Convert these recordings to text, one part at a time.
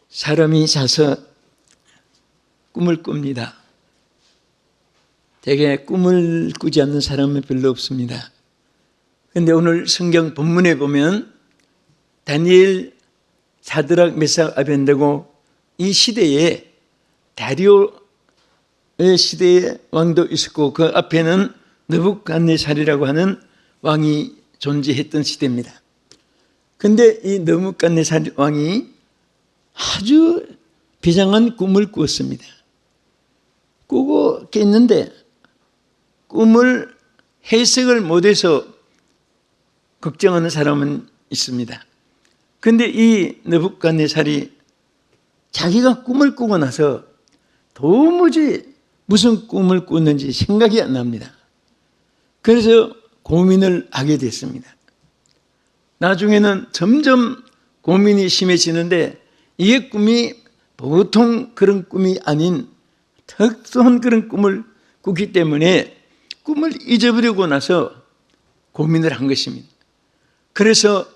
사람이 자서 꿈을 꿉니다. 대개 꿈을 꾸지 않는 사람은 별로 없습니다. 그런데 오늘 성경 본문에 보면 다니엘, 사드락, 메삭, 아벤느고 이 시대에 다리오의 시대의 왕도 있었고 그 앞에는 느부갓네살이라고 하는 왕이 존재했던 시대입니다. 그런데 이 느부갓네살 왕이 아주 비장한 꿈을 꾸었습니다. 꾸고 깼는데 꿈을 해석을 못해서 걱정하는 사람은 있습니다. 그런데 이 느부갓네살이 자기가 꿈을 꾸고 나서 도무지 무슨 꿈을 꿨는지 생각이 안 납니다. 그래서 고민을 하게 됐습니다. 나중에는 점점 고민이 심해지는데 이 꿈이 보통 그런 꿈이 아닌 특수한 그런 꿈을 꾸기 때문에 꿈을 잊어버리고 나서 고민을 한 것입니다. 그래서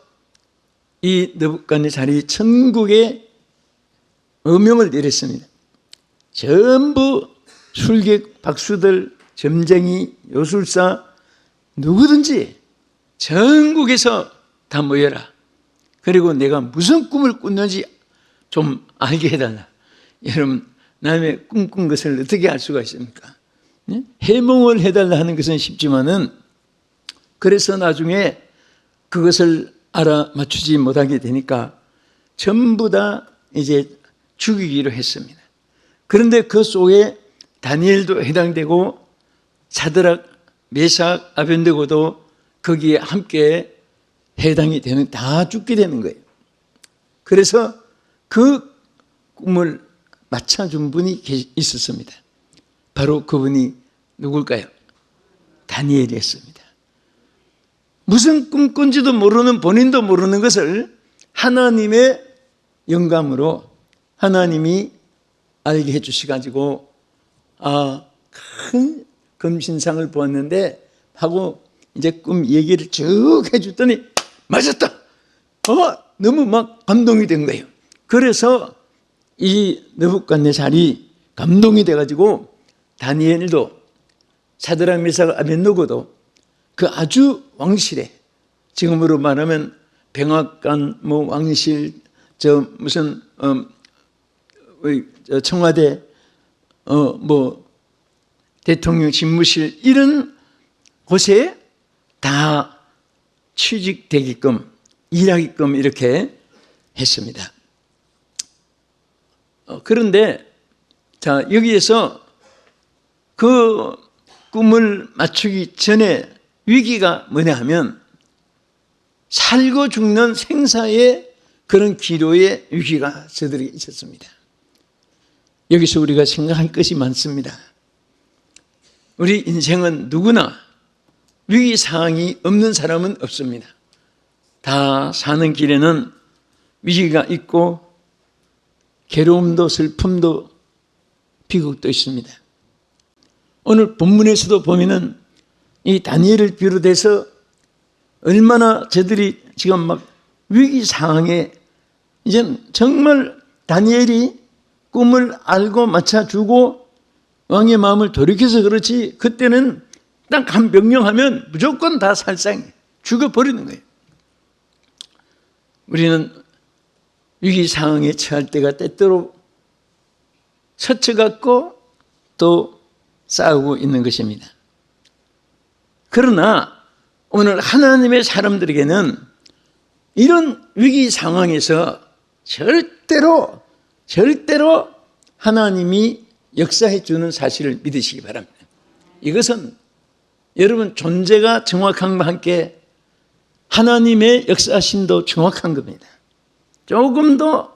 이 느부갓네살이 천국에 어명을 내렸습니다. 전부 술객, 박수들, 점쟁이, 요술사 누구든지 전국에서 다 모여라. 그리고 내가 무슨 꿈을 꿨는지 좀 알게 해달라. 여러분, 남의 꿈꾼 것을 어떻게 알 수가 있습니까? 해몽을 해달라 하는 것은 쉽지만은 그래서 나중에 그것을 알아맞추지 못하게 되니까 전부 다 이제 죽이기로 했습니다. 그런데 그 속에 다니엘도 해당되고 사드락, 메삭, 아벤느고도 거기에 함께 해당이 되는, 다 죽게 되는 거예요. 그래서 그 꿈을 맞춰준 분이 있었습니다. 바로 그분이 누굴까요? 다니엘이었습니다. 무슨 꿈 꾼지도 모르는, 본인도 모르는 것을 하나님의 영감으로 하나님이 알게 해주셔가지고 큰 금신상을 보았는데 하고 이제 꿈 얘기를 쭉 해줬더니 맞았다. 너무 막 감동이 된 거예요. 그래서 이 느부갓네살이 감동이 돼가지고 다니엘도 사드락, 메삭, 아벤느고도 그 아주 왕실에, 지금으로 말하면 백악관, 왕실, 무슨 청와대, 대통령 집무실 이런 곳에 다 취직되게끔, 일하게끔 이렇게 했습니다. 그런데 자, 여기에서 그 꿈을 맞추기 전에 위기가 뭐냐 하면 살고 죽는 생사의 그런 기로의 위기가 저들에게 있었습니다. 여기서 우리가 생각할 것이 많습니다. 우리 인생은 누구나 위기 상황이 없는 사람은 없습니다. 다 사는 길에는 위기가 있고 괴로움도 슬픔도 비극도 있습니다. 오늘 본문에서도 보면은 이 다니엘을 비롯해서 얼마나 저들이 지금 막 위기 상황에 이제 정말 다니엘이 꿈을 알고 맞춰주고 왕의 마음을 돌이켜서 그렇지 그때는 딱 한 명령하면 무조건 다 살상 죽어버리는 거예요. 우리는 위기 상황에 처할 때가 때때로 서쳐갖고 또 싸우고 있는 것입니다. 그러나 오늘 하나님의 사람들에게는 이런 위기 상황에서 절대로 하나님이 역사해 주는 사실을 믿으시기 바랍니다. 이것은 여러분 존재가 정확함과 함께 하나님의 역사심도 정확한 겁니다. 조금도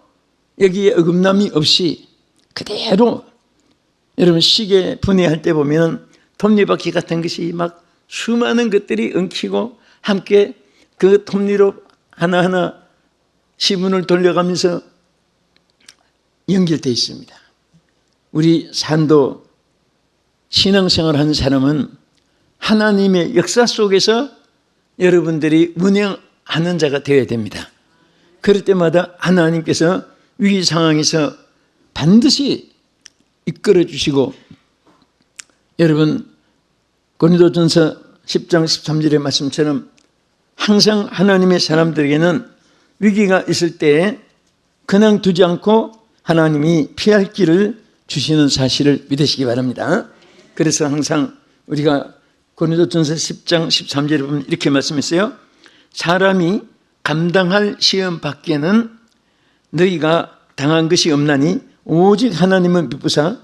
여기에 어긋남이 없이 그대로, 여러분 시계 분해할 때 보면 톱니바퀴 같은 것이 막 수많은 것들이 엉키고 함께 그 톱니로 하나하나 시분을 돌려가면서 연결되어 있습니다. 우리 산도 신앙생활 하는 사람은 하나님의 역사 속에서 여러분들이 운영하는 자가 되어야 됩니다. 그럴 때마다 하나님께서 위기 상황에서 반드시 이끌어 주시고, 여러분 고린도전서 10장 13절의 말씀처럼 항상 하나님의 사람들에게는 위기가 있을 때 그냥 두지 않고 하나님이 피할 길을 주시는 사실을 믿으시기 바랍니다. 그래서 항상 우리가 고린도전서 10장 13절에 보면 이렇게 말씀했어요. 사람이 감당할 시험 밖에는 너희가 당한 것이 없나니 오직 하나님은 미쁘사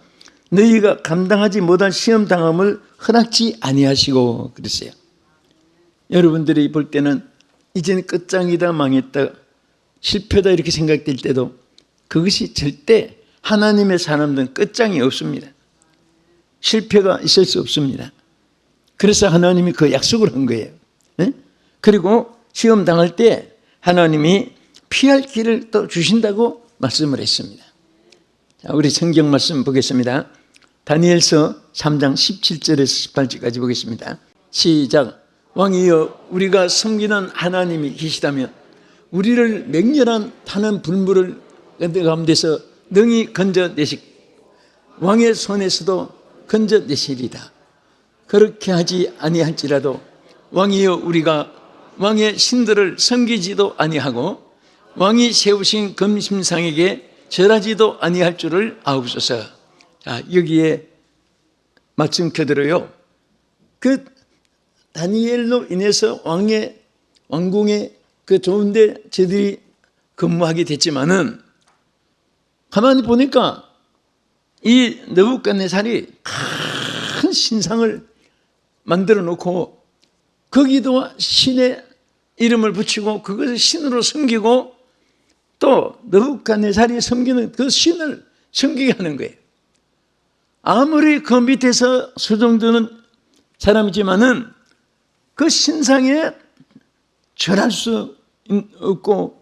너희가 감당하지 못할 시험 당함을 허락지 아니하시고 그랬어요. 여러분들이 볼 때는 이제는 끝장이다, 망했다, 실패다 이렇게 생각될 때도 그것이 절대 하나님의 사람들은 끝장이 없습니다. 실패가 있을 수 없습니다. 그래서 하나님이 그 약속을 한 거예요. 네? 그리고 시험 당할 때 하나님이 피할 길을 또 주신다고 말씀을 했습니다. 자, 우리 성경 말씀 보겠습니다. 다니엘서 3장 17절에서 18절까지 보겠습니다. 시작. 왕이여, 우리가 섬기는 하나님이 계시다면 우리를 맹렬한 타는 불물을 가운데서 능히 건져내시, 왕의 손에서도 건져내시리다. 그렇게 하지 아니할지라도 왕이여, 우리가 왕의 신들을 섬기지도 아니하고 왕이 세우신 금심상에게 절하지도 아니할 줄을 아옵소서. 자, 여기에 말씀 그대로요. 그 다니엘로 인해서 왕궁에 그 좋은데 저들이 근무하게 됐지만은 가만히 보니까 이 느부갓네살이 큰 신상을 만들어 놓고 거기도 신의 이름을 붙이고 그것을 신으로 섬기고 또 느부갓네살이 섬기는 그 신을 섬기게 하는 거예요. 아무리 그 밑에서 수종드는 사람이지만은 그 신상에 절할 수 없고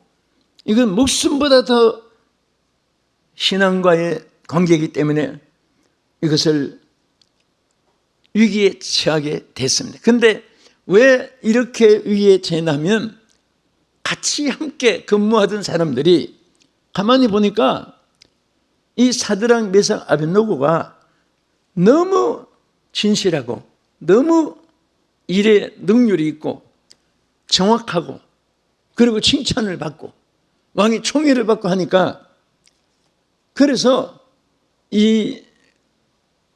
이건 목숨보다 더 신앙과의 관계이기 때문에 이것을 위기에 처하게 됐습니다. 그런데 왜 이렇게 위기에 처했냐면 같이 함께 근무하던 사람들이 가만히 보니까 이 사드락 메삭 아벳노고가 너무 진실하고 너무 일에 능률이 있고 정확하고 그리고 칭찬을 받고 왕의 총애를 받고 하니까 그래서 이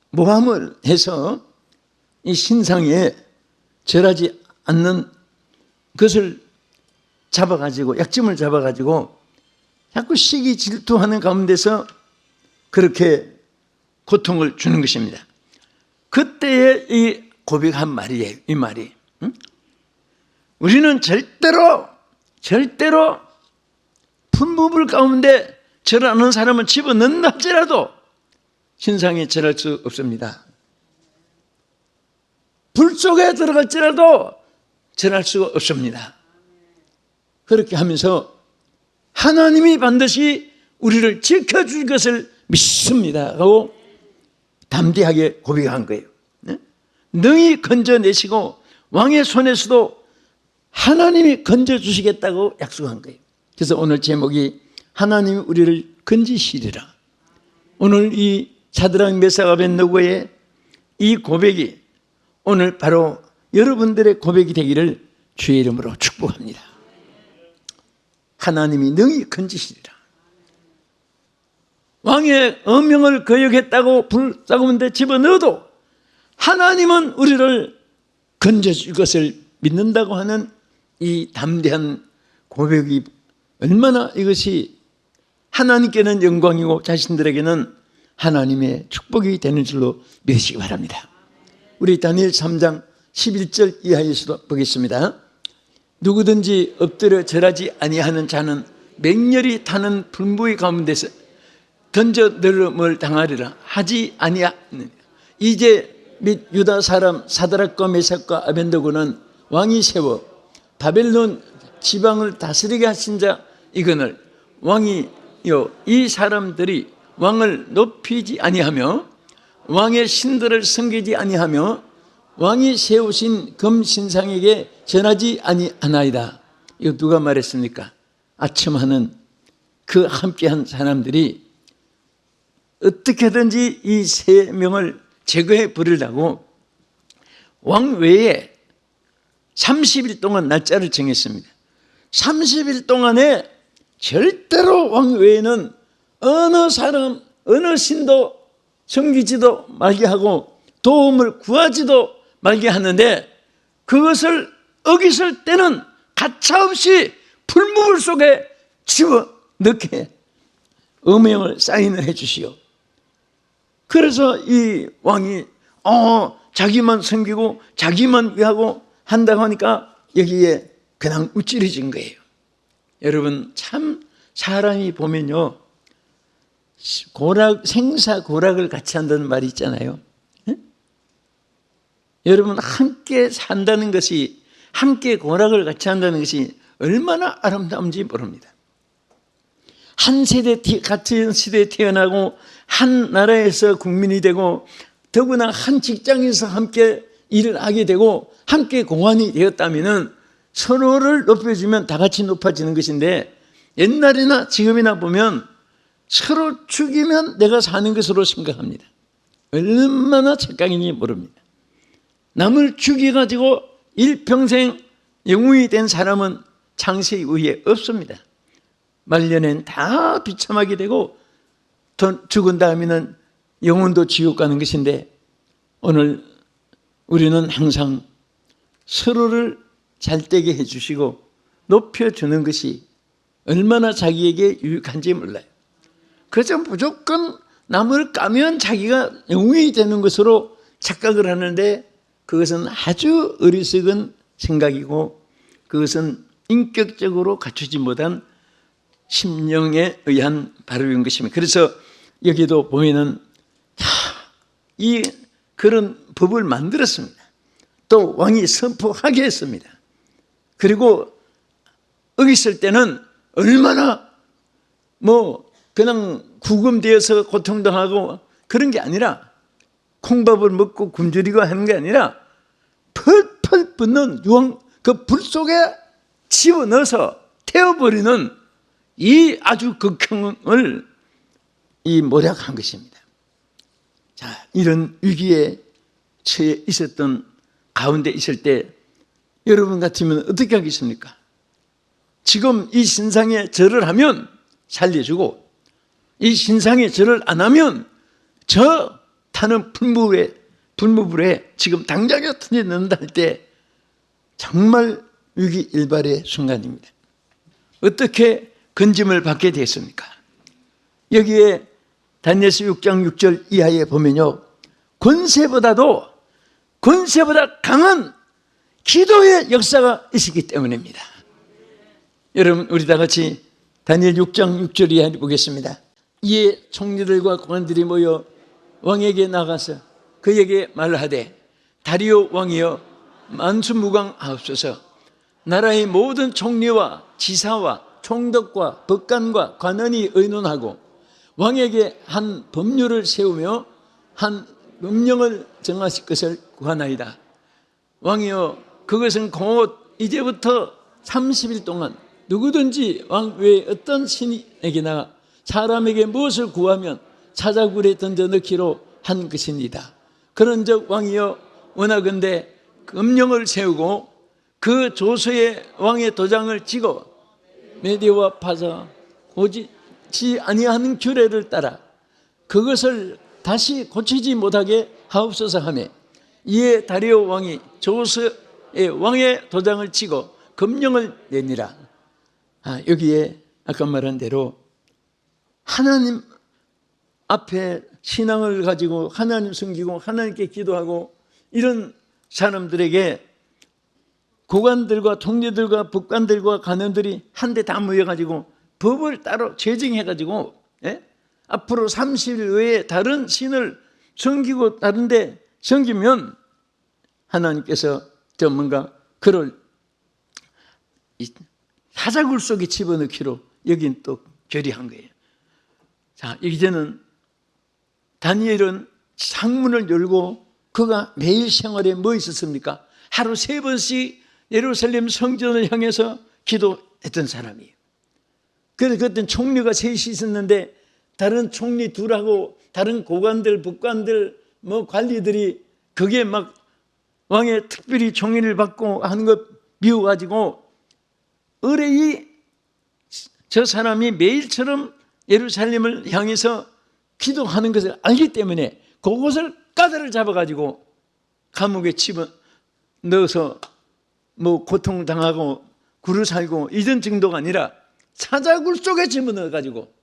모함을 해서 이 신상에 절하지 않는 것을 잡아가지고 약점을 잡아가지고 자꾸 시기 질투하는 가운데서 그렇게 고통을 주는 것입니다. 그때의 이 고백한 말이에요. 이 말이 우리는 절대로 풀무불 가운데 절하는 사람은 집어넣는다 할지라도 신상에 절할 수 없습니다. 불 속에 들어갈지라도 절할 수가 없습니다. 그렇게 하면서 하나님이 반드시 우리를 지켜줄 것을 믿습니다 하고 담대하게 고백한 거예요. 능히 건져내시고 왕의 손에서도 하나님이 건져주시겠다고 약속한 거예요. 그래서 오늘 제목이 하나님이 우리를 건지시리라. 오늘 이 사드락 메삭 아벳노고의 이 고백이 오늘 바로 여러분들의 고백이 되기를 주의 이름으로 축복합니다. 하나님이 능히 건지시리라. 왕의 어명을 거역했다고 불사고문에 집어넣어도 하나님은 우리를 건져줄 것을 믿는다고 하는 이 담대한 고백이 얼마나 이것이 하나님께는 영광이고 자신들에게는 하나님의 축복이 되는 줄로 믿으시기 바랍니다. 우리 다니엘 3장 11절 이하에서도 보겠습니다. 누구든지 엎드려 절하지 아니하는 자는 맹렬히 타는 불무의 가운데서 던져 넣음을 당하리라 하지 아니하느냐. 이제 및 유다 사람 사드락과 메삭과 아벳노고는 왕이 세워 바벨론 지방을 다스리게 하신 자 이거늘 왕이요 이 사람들이 왕을 높이지 아니하며 왕의 신들을 섬기지 아니하며 왕이 세우신 금신상에게 전하지 아니하나이다. 이거 누가 말했습니까? 아첨하는 그 함께한 사람들이 어떻게든지 이 세 명을 제거해 버리려고 왕외에 30일 동안 날짜를 정했습니다. 30일 동안에 절대로 왕외에는 어느 사람, 어느 신도 섬기지도 말게 하고 도움을 구하지도 말게 하는데, 그것을 어겼을 때는 가차없이 풀무불 속에 집어넣게 어명을 사인을 해 주시오. 그래서 이 왕이 자기만 섬기고 자기만 위하고 한다고 하니까 여기에 그냥 우쭐해진 거예요. 여러분, 참 사람이 보면요, 생사고락을 같이 한다는 말이 있잖아요. 네? 여러분, 함께 산다는 것이, 함께 고락을 같이 한다는 것이 얼마나 아름다운지 모릅니다. 한 세대, 같은 시대에 태어나고 한 나라에서 국민이 되고 더구나 한 직장에서 함께 일을 하게 되고 함께 공환이 되었다면 서로를 높여주면 다 같이 높아지는 것인데, 옛날이나 지금이나 보면 서로 죽이면 내가 사는 것으로 생각합니다. 얼마나 착각인지 모릅니다. 남을 죽여가지고 일평생 영웅이 된 사람은 창세 이후에 없습니다. 말년엔 다 비참하게 되고 죽은 다음에는 영혼도 지옥 가는 것인데, 오늘 우리는 항상 서로를 잘되게 해주시고 높여주는 것이 얼마나 자기에게 유익한지 몰라요. 그래서 무조건 남을 까면 자기가 영웅이 되는 것으로 착각을 하는데, 그것은 아주 어리석은 생각이고 그것은 인격적으로 갖추지 못한 심령에 의한 발언인 것입니다. 그래서 여기도 보면은 그런 법을 만들었습니다. 또 왕이 선포하게 했습니다. 그리고 어겼을 때는 얼마나 그냥 구금되어서 고통당하고 그런 게 아니라, 콩밥을 먹고 굶주리고 하는 게 아니라 펄펄 붙는 유황 그 불 속에 집어넣어서 태워버리는 이 아주 극형을 모략한 것입니다. 자, 이런 위기에 처해 있었던 가운데 있을 때 여러분 같으면 어떻게 하겠습니까? 지금 이 신상에 절을 하면 살려주고, 이 신상에 절을 안 하면 저 타는 불무불에 지금 당장에 터져 넣는다 할 때 정말 위기일발의 순간입니다. 어떻게 건짐을 받게 됐습니까? 여기에 다니엘서 6장 6절 이하에 보면요, 권세보다 강한 기도의 역사가 있었기 때문입니다. 여러분, 우리 다 같이 다니엘 6장 6절 이하에 보겠습니다. 이에 총리들과 고관들이 모여 왕에게 나가서 그에게 말하되, 다리오 왕이여 만수무강하옵소서. 나라의 모든 총리와 지사와 총독과 법관과 관원이 의논하고 왕에게 한 법률을 세우며 한 명령을 정하실 것을 구하나이다. 왕이여, 그것은 곧 이제부터 30일 동안 누구든지 왕 외에 어떤 신에게나 사람에게 무엇을 구하면 사자굴에 던져 넣기로 한 것입니다. 그런즉 왕이여, 원하건대 금령을 세우고 그 조서에 왕의 도장을 찍어 메디와 파사 고치지 아니하는 규례를 따라 그것을 다시 고치지 못하게 하옵소서 하며, 이에 다리오 왕이 조서에 왕의 도장을 찍어 금령을 내니라. 여기에 아까 말한 대로 하나님 앞에 신앙을 가지고 하나님 섬기고 하나님께 기도하고 이런 사람들에게 고관들과 통리들과 법관들과 관원들이 한데 다 모여가지고 법을 따로 제정해가지고 앞으로 30일 외에 다른 신을 섬기고 다른데 섬기면 하나님께서 뭔가 그를 사자굴 속에 집어넣기로 여긴 또 결의한 거예요. 자, 이제는 다니엘은 상문을 열고 그가 매일 생활에 뭐 있었습니까? 하루 3번씩 예루살렘 성전을 향해서 기도했던 사람이에요. 그래서 그때 총리가 셋이 있었는데 다른 총리 둘하고 다른 고관들, 북관들, 뭐 관리들이 그게 막 왕의 특별히 총리를 받고 하는 거 미워가지고 의뢰이 저 사람이 매일처럼 예루살렘을 향해서 기도하는 것을 알기 때문에 그것을 까다를 잡아가지고 감옥에 집어넣어서 뭐 고통당하고 굴을 살고 이런 정도가 아니라 사자굴 속에 집어넣어가지고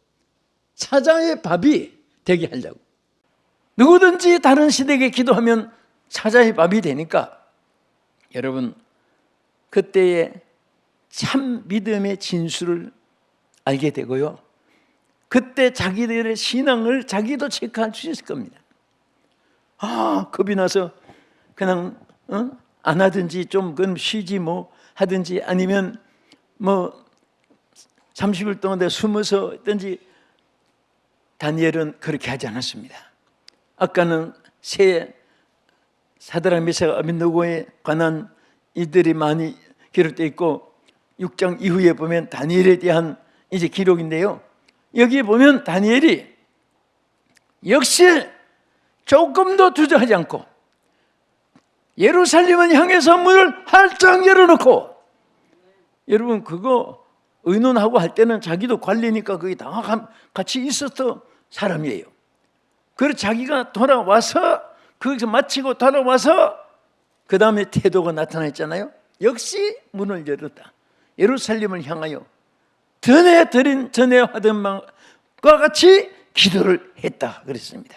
사자의 밥이 되게 하려고. 누구든지 다른 시댁에 기도하면 사자의 밥이 되니까 여러분 그때의 참 믿음의 진수를 알게 되고요. 그때 자기들의 신앙을 자기도 체크할 수 있을 겁니다. 겁이 나서 그냥 안 하든지 좀 그럼 쉬지 뭐 하든지 아니면 뭐 30일 동안 내가 숨어서 있든지 다니엘은 그렇게 하지 않았습니다. 아까는 새 사드락 메삭 아벳느고에 관한 이들이 많이 기록되어 있고 6장 이후에 보면 다니엘에 대한 이제 기록인데요. 여기에 보면 다니엘이 역시 조금도 주저하지 않고 예루살렘을 향해서 문을 활짝 열어놓고, 여러분 그거 의논하고 할 때는 자기도 관리니까 거기 다 같이 있었던 사람이에요. 그래서 자기가 돌아와서 거기서 마치고 돌아와서 그 다음에 태도가 나타났잖아요. 역시 문을 열었다. 예루살렘을 향하여 전에 하던 것과 같이 기도를 했다 그랬습니다.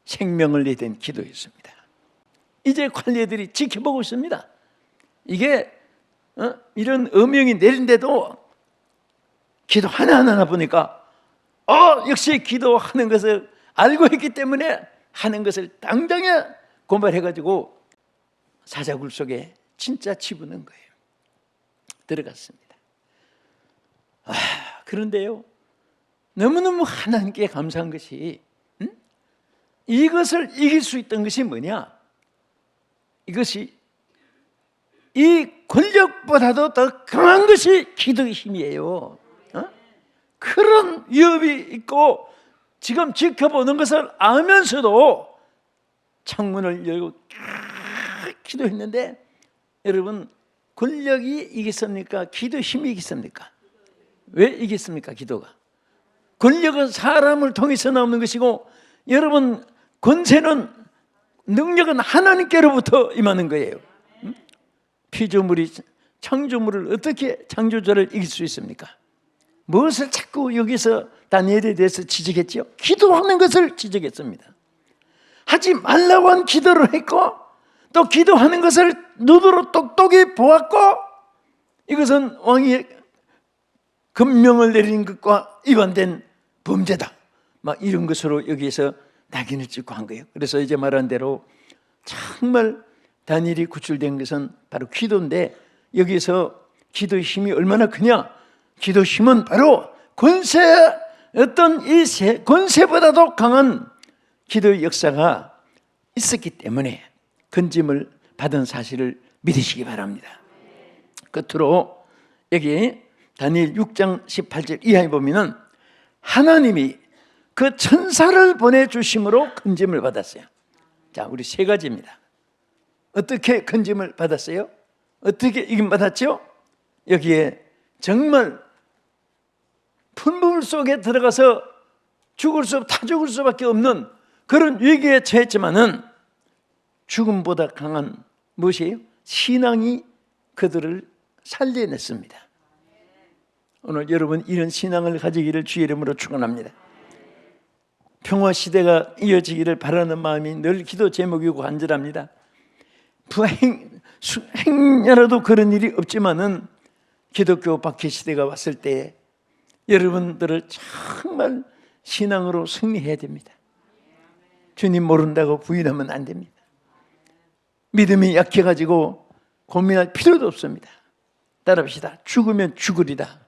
생명을 내던 기도였습니다. 이제 관리들이 지켜보고 있습니다. 이게 이런 어명이 내린데도 기도 하나하나 보니까 역시 기도하는 것을 알고 있기 때문에 하는 것을 당장에 고발해가지고 사자굴 속에 진짜 집어넣은 거예요. 들어갔습니다. 그런데요, 너무너무 하나님께 감사한 것이 이것을 이길 수 있던 것이 뭐냐? 이것이 이 권력보다도 더 강한 것이 기도의 힘이에요. 그런 위협이 있고 지금 지켜보는 것을 알면서도 창문을 열고 기도했는데, 여러분 권력이 이겼습니까? 기도 힘이 이겼습니까? 왜 이겼습니까? 기도가. 권력은 사람을 통해서 나오는 것이고, 여러분 권세는 능력은 하나님께로부터 임하는 거예요. 피조물이 창조물을 어떻게 창조자를 이길 수 있습니까? 무엇을 자꾸 여기서 다니엘에 대해서 지적했지요? 기도하는 것을 지적했습니다. 하지 말라고 한 기도를 했고, 또 기도하는 것을 눈으로 똑똑히 보았고, 이것은 왕이 금명을 내린 것과 위반된 범죄다, 막 이런 것으로 여기에서 낙인을 찍고 한 거예요. 그래서 이제 말한 대로 정말 다니엘이 구출된 것은 바로 기도인데, 여기서 기도의 힘이 얼마나 크냐? 기도 힘은 바로 권세보다도 강한 기도의 역사가 있었기 때문에 건짐을 받은 사실을 믿으시기 바랍니다. 끝으로 여기 다니엘 6장 18절 이하에 보면은 하나님이 그 천사를 보내주심으로 건짐을 받았어요. 자, 우리 세 가지입니다. 어떻게 건짐을 받았어요? 어떻게 이김 받았죠? 여기에 정말 풍물 속에 들어가서 다 죽을 수밖에 없는 그런 위기에 처했지만은 죽음보다 강한 무엇이에요? 신앙이 그들을 살려냈습니다. 오늘 여러분 이런 신앙을 가지기를 주의 이름으로 축원합니다. 평화 시대가 이어지기를 바라는 마음이 늘 기도 제목이고 간절합니다. 행여라도 그런 일이 없지만은 기독교 박해 시대가 왔을 때 여러분들을 정말 신앙으로 승리해야 됩니다. 주님 모른다고 부인하면 안 됩니다. 믿음이 약해가지고 고민할 필요도 없습니다. 따라합시다. 죽으면 죽으리다.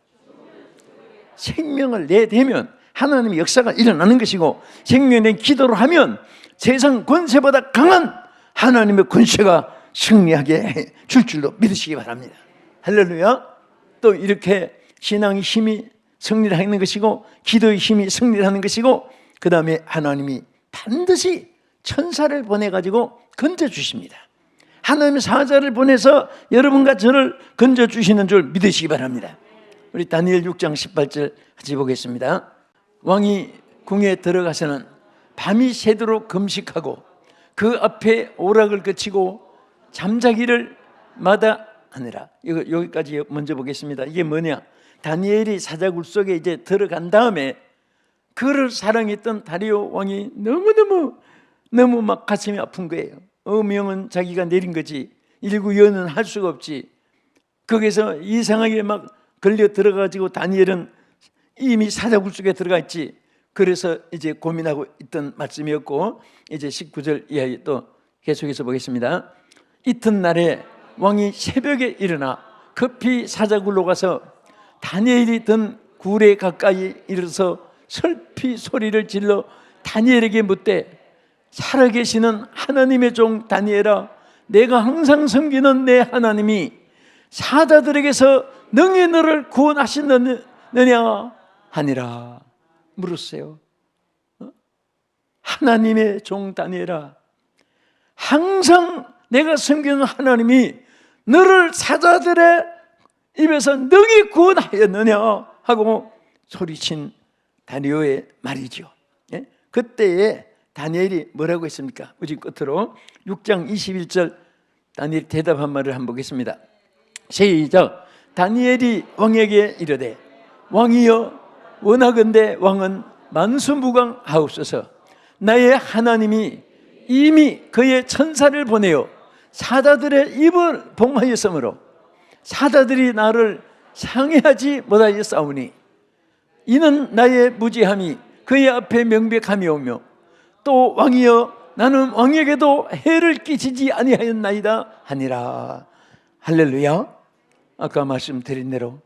생명을 내대면 하나님의 역사가 일어나는 것이고, 생명의 기도를 하면 세상 권세보다 강한 하나님의 권세가 승리하게 줄 줄로 믿으시기 바랍니다. 할렐루야. 또 이렇게 신앙의 힘이 승리를 하는 것이고 기도의 힘이 승리를 하는 것이고 그 다음에 하나님이 반드시 천사를 보내가지고 건져주십니다. 하나님의 사자를 보내서 여러분과 저를 건져주시는 줄 믿으시기 바랍니다. 우리 다니엘 6장 18절 같이 보겠습니다. 왕이 궁에 들어가서는 밤이 새도록 금식하고 그 앞에 오락을 그치고 잠자기를 마다하니라. 이거 여기까지 먼저 보겠습니다. 이게 뭐냐? 다니엘이 사자굴 속에 이제 들어간 다음에 그를 사랑했던 다리오 왕이 너무 막 가슴이 아픈 거예요. 명은 자기가 내린 거지 일구연은 할 수가 없지. 거기서 이상하게 막 걸려 들어가지고 다니엘은 이미 사자굴 속에 들어가 있지. 그래서 이제 고민하고 있던 말씀이었고 이제 19절 이하에 또 계속해서 보겠습니다. 이튿날에 왕이 새벽에 일어나 급히 사자굴로 가서 다니엘이 든 굴에 가까이 이르러서 슬피 소리를 질러 다니엘에게 묻되 살아계시는 하나님의 종 다니엘아, 내가 항상 섬기는 내 하나님이 사자들에게서 능히 너를 구원하시느냐 하니라. 물었어요. 하나님의 종 다니엘아, 항상 내가 섬기는 하나님이 너를 사자들의 입에서 능히 구원하였느냐 하고 소리친 다니엘의 말이죠. 그때에 다니엘이 뭐라고 했습니까? 우리 끝으로 6장 21절 다니엘 대답한 말을 한번 보겠습니다. 시작. 다니엘이 왕에게 이르되 왕이여 원하건대 왕은 만수무강하옵소서. 나의 하나님이 이미 그의 천사를 보내어 사자들의 입을 봉하였으므로 사자들이 나를 상해하지 못하였사오니 이는 나의 무지함이 그의 앞에 명백함이오며 또 왕이여 나는 왕에게도 해를 끼치지 아니하였나이다 하니라. 할렐루야. 아까 말씀드린 대로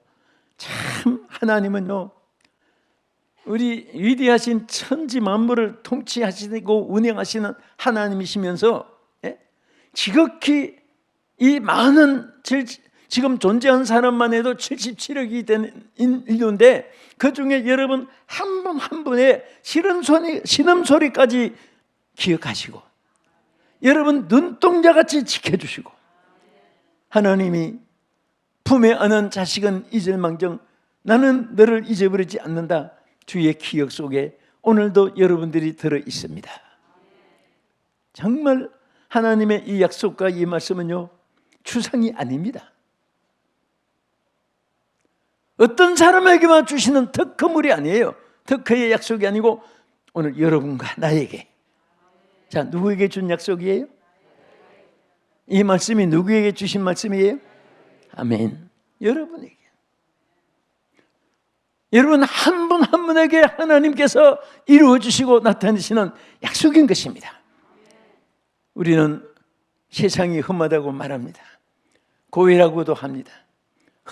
참 하나님은요 우리 위대하신 천지 만물을 통치하시고 운영하시는 하나님이시면서 지극히 이 많은 지금 존재한 사람만 해도 77억이 되는 인류인데 그 중에 여러분 한 분 한 분의 신음소리까지 기억하시고 여러분 눈동자같이 지켜주시고 하나님이 품에 안은 자식은 잊을망정 나는 너를 잊어버리지 않는다. 주의 기억 속에 오늘도 여러분들이 들어 있습니다. 정말 하나님의 이 약속과 이 말씀은요 추상이 아닙니다. 어떤 사람에게만 주시는 특허물이 아니에요. 특허의 약속이 아니고 오늘 여러분과 나에게. 자, 누구에게 준 약속이에요? 이 말씀이 누구에게 주신 말씀이에요? 아멘. 여러분에게. 여러분 한 분 한 분에게 하나님께서 이루어 주시고 나타내시는 약속인 것입니다. 우리는 세상이 험하다고 말합니다. 고해라고도 합니다.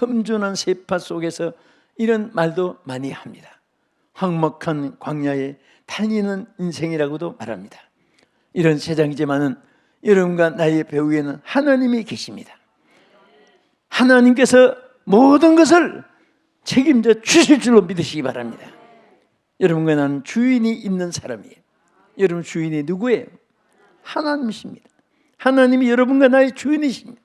험준한 세파 속에서 이런 말도 많이 합니다. 황막한 광야에 달리는 인생이라고도 말합니다. 이런 세상이지만은 여러분과 나의 배후에는 하나님이 계십니다. 하나님께서 모든 것을 책임져 주실 줄로 믿으시기 바랍니다. 여러분과 나는 주인이 있는 사람이에요. 여러분 주인이 누구예요? 하나님이십니다. 하나님이 여러분과 나의 주인이십니다.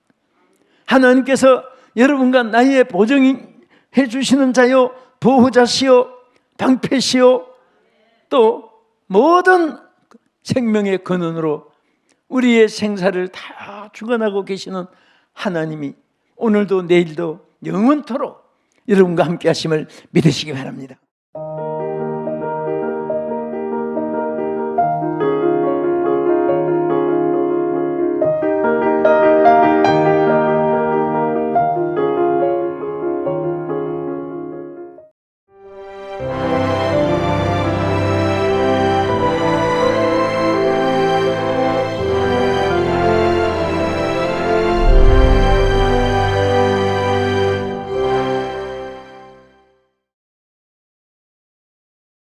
하나님께서 여러분과 나의 보증해 주시는 자요 보호자시요 방패시요 또 모든 생명의 근원으로 우리의 생사를 다 주관하고 계시는 하나님이 오늘도 내일도 영원토록 여러분과 함께 하심을 믿으시기 바랍니다.